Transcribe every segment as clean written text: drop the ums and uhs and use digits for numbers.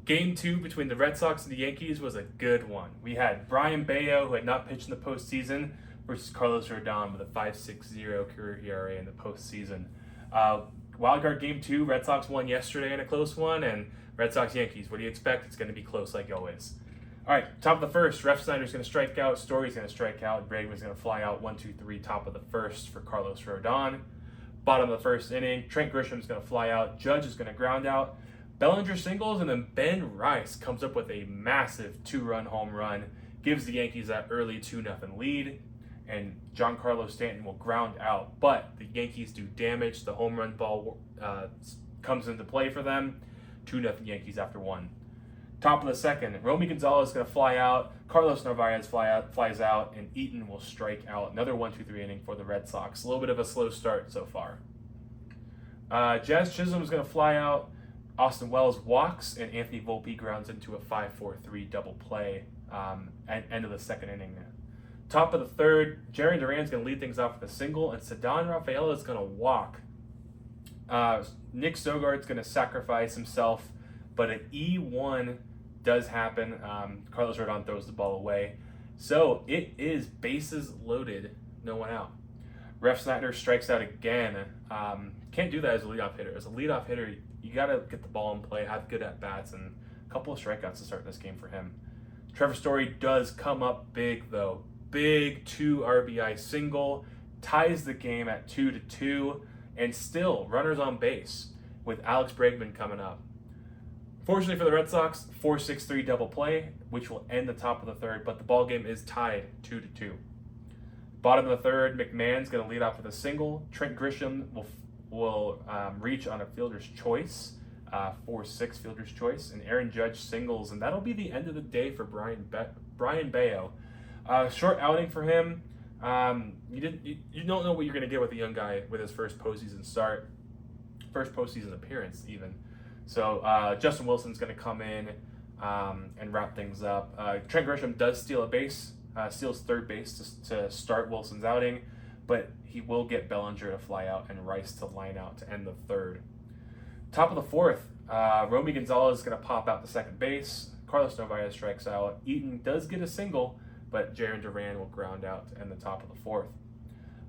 Game 2 between the Red Sox and the Yankees was a good one. We had Brian Bayo, who had not pitched in the postseason, versus Carlos Rodon with a 5.60 career ERA in the postseason. Wildcard Game 2, Red Sox won yesterday in a close one, and Red Sox Yankees, what do you expect? It's going to be close like always. All right, top of the first, Refsnyder's going to strike out, Story's going to strike out, Bregman's going to fly out 1-2-3, top of the first for Carlos Rodon. Bottom of the first inning, Trent Grisham's going to fly out, Judge is going to ground out, Bellinger singles, and then Ben Rice comes up with a massive 2-run home run, gives the Yankees that early 2-0 lead, and Giancarlo Stanton will ground out. But the Yankees do damage. The home run ball comes into play for them. 2-0 Yankees after one. Top of the second, Romy Gonzalez is going to fly out, Carlos Narvaez flies out, and Eaton will strike out. Another 1-2-3 inning for the Red Sox. A little bit of a slow start so far. Jazz Chisholm is going to fly out, Austin Wells walks, and Anthony Volpe grounds into a 5-4-3 double play at end of the second inning. Top of the third, Jarren Duran's going to lead things off with a single, and Ceddanne Rafaela is going to walk. Nick Sogard's going to sacrifice himself, but an E1 does happen. Carlos Rodon throws the ball away. So it is bases loaded, no one out. Refsnyder strikes out again. Can't do that as a leadoff hitter. As a leadoff hitter, you got to get the ball in play, have good at-bats, and a couple of strikeouts to start this game for him. Trevor Story does come up big, though. Big 2 RBI single, ties the game at 2-2, and still runners on base with Alex Bregman coming up. Fortunately for the Red Sox, 4-6-3 double play, which will end the top of the third, but the ball game is tied 2-2. Bottom of the third, McMahon's going to lead off with a single. Trent Grisham will reach on a fielder's choice, 4-6 fielder's choice, and Aaron Judge singles, and that'll be the end of the day for Brian Bayo. Short outing for him. You don't know what you're going to get with a young guy with his first postseason appearance even. So Justin Wilson's going to come in and wrap things up. Trent Grisham does steal a base, steals third base to start Wilson's outing, but he will get Bellinger to fly out and Rice to line out to end the third. Top of the fourth, Romy Gonzalez is going to pop out to second base. Carlos Narvaez strikes out. Eaton does get a single, but Jarren Duran will ground out to end the top of the fourth.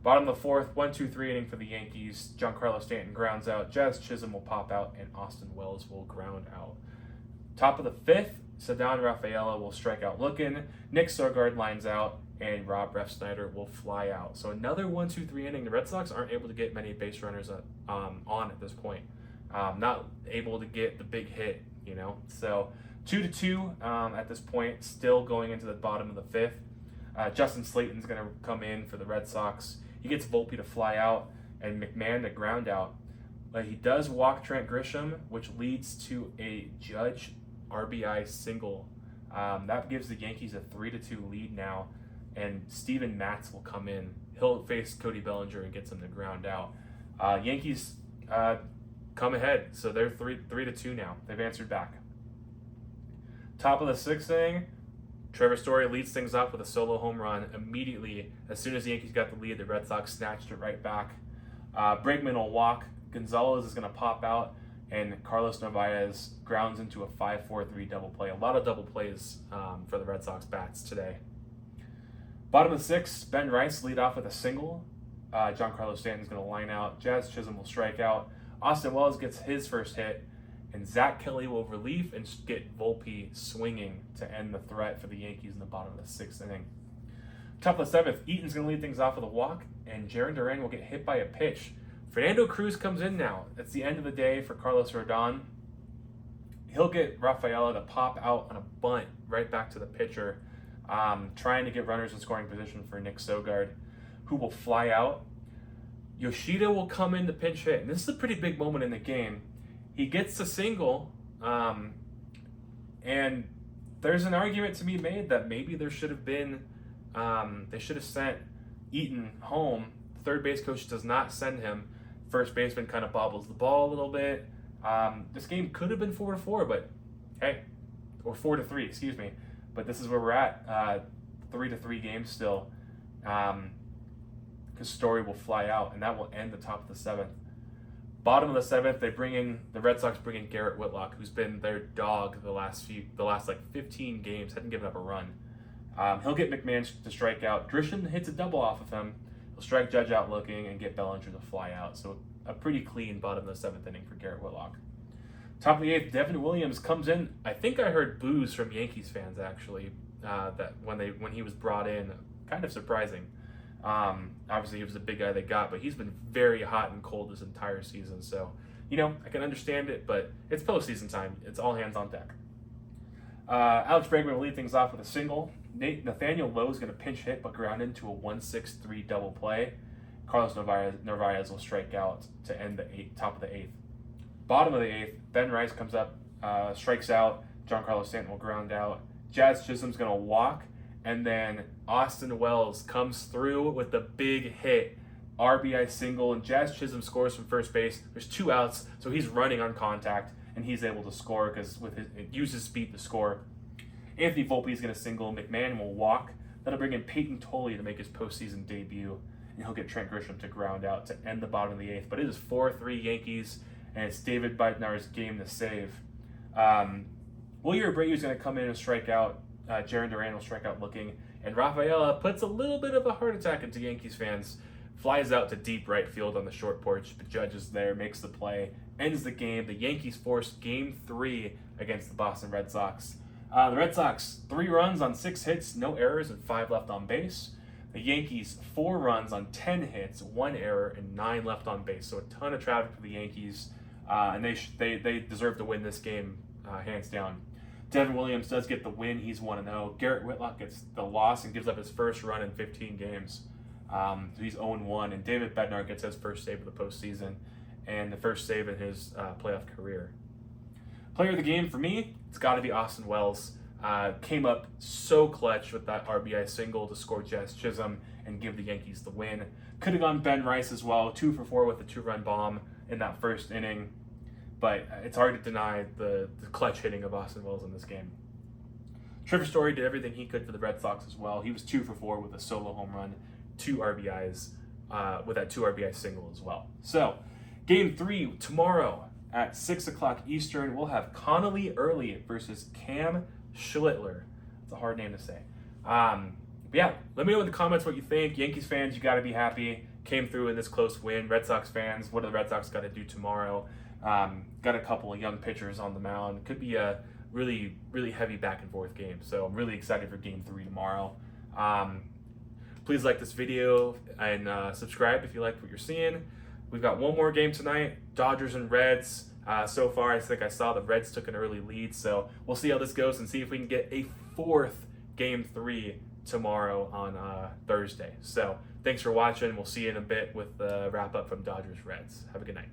Bottom of the fourth, 1-2-3 inning for the Yankees. Giancarlo Stanton grounds out. Jazz Chisholm will pop out, and Austin Wells will ground out. Top of the fifth, Ceddanne Rafaela will strike out looking. Nick Sogard lines out, and Rob Refsnyder will fly out. So another 1-2-3 inning. The Red Sox aren't able to get many base runners on at this point. Not able to get the big hit, So 2-2 at this point, still going into the bottom of the fifth. Justin Slayton's going to come in for the Red Sox. He gets Volpe to fly out and McMahon to ground out. But he does walk Trent Grisham, which leads to a Judge RBI single. That gives the Yankees a 3-2 lead now, and Steven Matz will come in. He'll face Cody Bellinger and gets him to ground out. Yankees come ahead, so they're 3-2 now. They've answered back. Top of the sixth inning, Trevor Story leads things off with a solo home run immediately. As soon as the Yankees got the lead, the Red Sox snatched it right back. Bregman will walk. Gonzalez is going to pop out, and Carlos Narvaez grounds into a 5-4-3 double play. A lot of double plays for the Red Sox bats today. Bottom of the sixth, Ben Rice lead off with a single. Giancarlo Stanton is going to line out. Jazz Chisholm will strike out. Austin Wells gets his first hit, and Zach Kelly will relief and get Volpe swinging to end the threat for the Yankees in the bottom of the sixth inning. Top of the seventh, Eaton's going to lead things off with a walk, and Jarren Duran will get hit by a pitch. Fernando Cruz comes in now. It's the end of the day for Carlos Rodon. He'll get Rafaela to pop out on a bunt right back to the pitcher, trying to get runners in scoring position for Nick Sogard, who will fly out. Yoshida will come in to pinch hit, and this is a pretty big moment in the game. He gets the single, and there's an argument to be made that maybe there should have been, they should have sent Eaton home. The third base coach does not send him. First baseman kind of bobbles the ball a little bit. This game could have been 4-4, but hey, or 4-3, excuse me. But this is where we're at, 3-3 games still. Because Story will fly out, and that will end the top of the seventh. Bottom of the 7th, the Red Sox bring in Garrett Whitlock, who's been their dog the last like 15 games, hadn't given up a run. He'll get McMahon to strike out. Grisham hits a double off of him. He'll strike Judge out looking and get Bellinger to fly out. So a pretty clean bottom of the 7th inning for Garrett Whitlock. Top of the 8th, Devin Williams comes in. I think I heard boos from Yankees fans actually that when he was brought in, kind of surprising. Obviously, he was the big guy they got, but he's been very hot and cold this entire season. So, I can understand it, but it's postseason time. It's all hands on deck. Alex Bregman will lead things off with a single. Nathaniel Lowe is going to pinch hit, but ground into a 1-6-3 double play. Carlos Narvaez will strike out to end the top of the 8th. Bottom of the 8th, Ben Rice comes up, strikes out. Giancarlo Stanton will ground out. Jazz Chisholm's going to walk, and then Austin Wells comes through with the big hit, RBI single, and Jazz Chisholm scores from first base. There's 2 outs, so he's running on contact, and he's able to score because it uses speed to score. Anthony Volpe is going to single. McMahon will walk. That'll bring in Peyton Tolley to make his postseason debut, and he'll get Trent Grisham to ground out to end the bottom of the 8th. But it is 4-3 Yankees, and it's David Bednar's game to save. Wilyer Abreu is going to come in and strike out. Jarren Duran will strike out looking, and Rafaela puts a little bit of a heart attack into Yankees fans. Flies out to deep right field on the short porch, but Judge is there, makes the play, ends the game. The Yankees force Game 3 against the Boston Red Sox. The Red Sox, 3 runs on 6 hits, no errors, and 5 left on base. The Yankees, 4 runs on 10 hits, 1 error, and 9 left on base. So a ton of traffic for the Yankees, and they deserve to win this game, hands down. Devin Williams does get the win. He's 1-0. Garrett Whitlock gets the loss and gives up his first run in 15 games. So he's 0-1, and David Bednar gets his first save of the postseason and the first save in his playoff career. Player of the game for me, it's got to be Austin Wells. Came up so clutch with that RBI single to score Jazz Chisholm and give the Yankees the win. Could have gone Ben Rice as well, 2 for 4 with a 2-run bomb in that first inning. But it's hard to deny the clutch hitting of Austin Wells in this game. Trevor Story did everything he could for the Red Sox as well. He was 2 for 4 with a solo home run, 2 RBIs, with that 2 RBI single as well. So, Game 3 tomorrow at 6 o'clock Eastern. We'll have Connolly Early versus Cam Schlittler. It's a hard name to say. But yeah, let me know in the comments what you think. Yankees fans, you got to be happy. Came through in this close win. Red Sox fans, what do the Red Sox got to do tomorrow? Got a couple of young pitchers on the mound. Could be a really, really heavy back and forth game. So I'm really excited for Game 3 tomorrow. Please like this video and subscribe if you like what you're seeing. We've got one more game tonight, Dodgers and Reds. So far, I think I saw the Reds took an early lead. So we'll see how this goes and see if we can get a 4th Game 3 tomorrow on Thursday. So thanks for watching. We'll see you in a bit with the wrap up from Dodgers Reds. Have a good night.